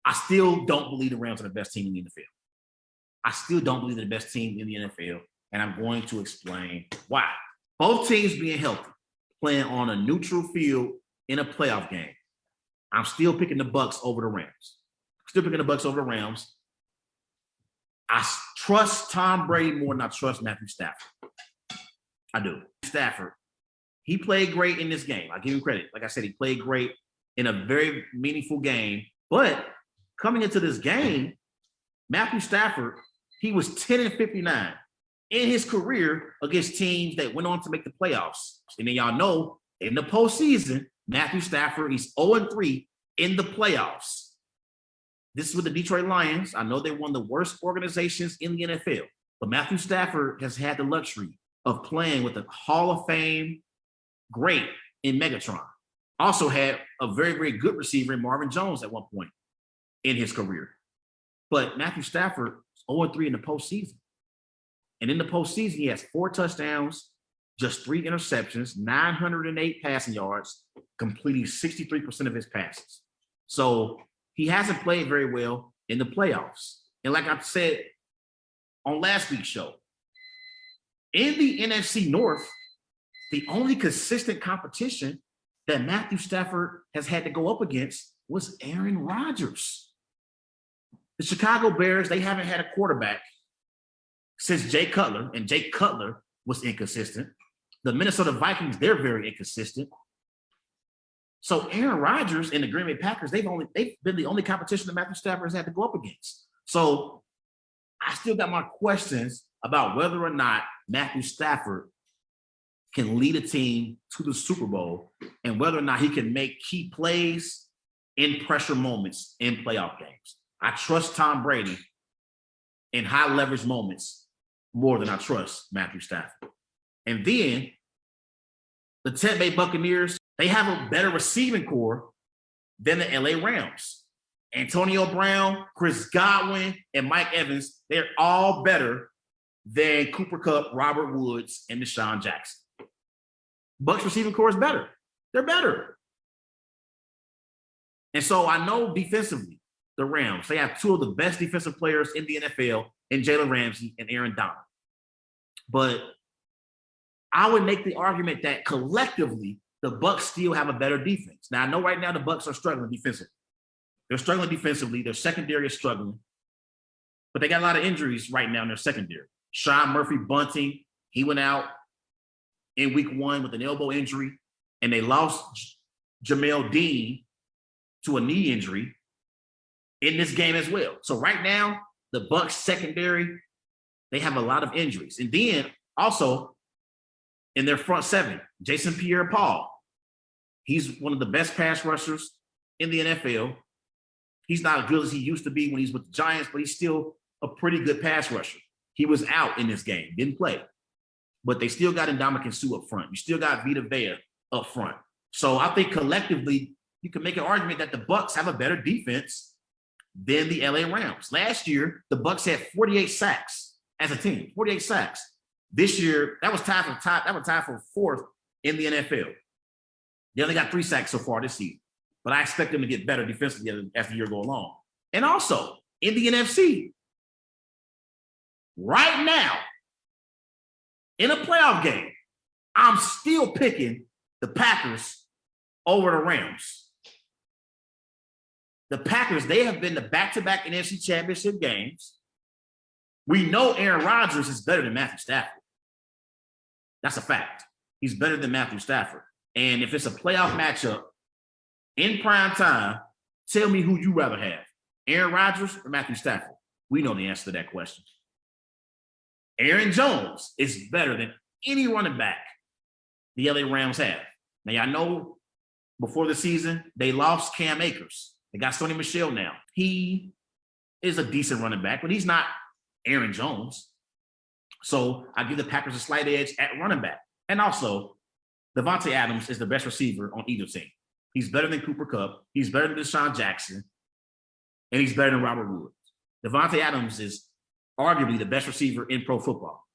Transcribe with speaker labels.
Speaker 1: I still don't believe the Rams are the best team in the NFL. I still don't believe they're the best team in the NFL, and I'm going to explain why. Both teams being healthy, playing on a neutral field in a playoff game, I'm still picking the Bucs over the Rams. Still picking the Bucs over the Rams. I trust Tom Brady more than I trust Matthew Stafford. I do. Stafford, he played great in this game. I give him credit. Like I said, he played great in a very meaningful game. But coming into this game, Matthew Stafford, he was 10-59 in his career against teams that went on to make the playoffs. And then y'all know, in the postseason, Matthew Stafford, he's 0-3 in the playoffs. This is with the Detroit Lions. I know they're one of the worst organizations in the NFL, but Matthew Stafford has had the luxury of playing with a Hall of Fame great in Megatron. Also had a very, very good receiver in Marvin Jones at one point in his career. But Matthew Stafford is 0-3 in the postseason. And in the postseason, he has 4 touchdowns, just 3 interceptions, 908 passing yards, completing 63% of his passes. So he hasn't played very well in the playoffs. And like I said on last week's show, in the NFC North, the only consistent competition that Matthew Stafford has had to go up against was Aaron Rodgers. The Chicago Bears, they haven't had a quarterback since Jay Cutler, and Jay Cutler was inconsistent. The Minnesota Vikings, they're very inconsistent. So Aaron Rodgers and the Green Bay Packers, they've been the only competition that Matthew Stafford has had to go up against. So I still got my questions about whether or not Matthew Stafford can lead a team to the Super Bowl and whether or not he can make key plays in pressure moments in playoff games. I trust Tom Brady in high leverage moments more than I trust Matthew Stafford. And then the Tampa Bay Buccaneers, they have a better receiving core than the LA Rams. Antonio Brown, Chris Godwin, and Mike Evans, they're all better than Cooper Kupp, Robert Woods, and Deshaun Jackson. Bucs receiving core is better. They're better. And so I know defensively, the Rams, they have 2 of the best defensive players in the NFL in Jalen Ramsey and Aaron Donald. But I would make the argument that collectively, the Bucs still have a better defense. Now, I know right now the Bucs are struggling defensively. They're struggling defensively. Their secondary is struggling. But they got a lot of injuries right now in their secondary. Sean Murphy-Bunting, he went out in week 1 with an elbow injury, and they lost Jamel Dean to a knee injury in this game as well. So right now, the Bucs secondary, they have a lot of injuries. And then also in their front 7, Jason Pierre-Paul, he's one of the best pass rushers in the NFL. He's not as good as he used to be when he's with the Giants, but he's still a pretty good pass rusher. He was out in this game, didn't play. But they still got Ndamukong Suh up front. You still got Vita Vea up front. So I think collectively, you can make an argument that the Bucs have a better defense than the LA Rams. Last year, the Bucs had 48 sacks as a team, 48 sacks. This year, that was tied for 4th in the NFL. They only got 3 sacks so far this season. But I expect them to get better defensively as the year goes along. And also, in the NFC, right now, in a playoff game, I'm still picking the Packers over the Rams. The Packers, they have been to back-to-back NFC Championship games. We know Aaron Rodgers is better than Matthew Stafford. That's a fact. He's better than Matthew Stafford. And if it's a playoff matchup in prime time, tell me who you rather have, Aaron Rodgers or Matthew Stafford. We know the answer to that question. Aaron Jones is better than any running back the LA Rams have. Now, I know before the season, they lost Cam Akers. They got Sony Michel now. He is a decent running back, but he's not Aaron Jones. So I give the Packers a slight edge at running back. And also, Davante Adams is the best receiver on either team. He's better than Cooper Kupp. He's better than Deshaun Jackson. And he's better than Robert Woods. Davante Adams is arguably the best receiver in pro football.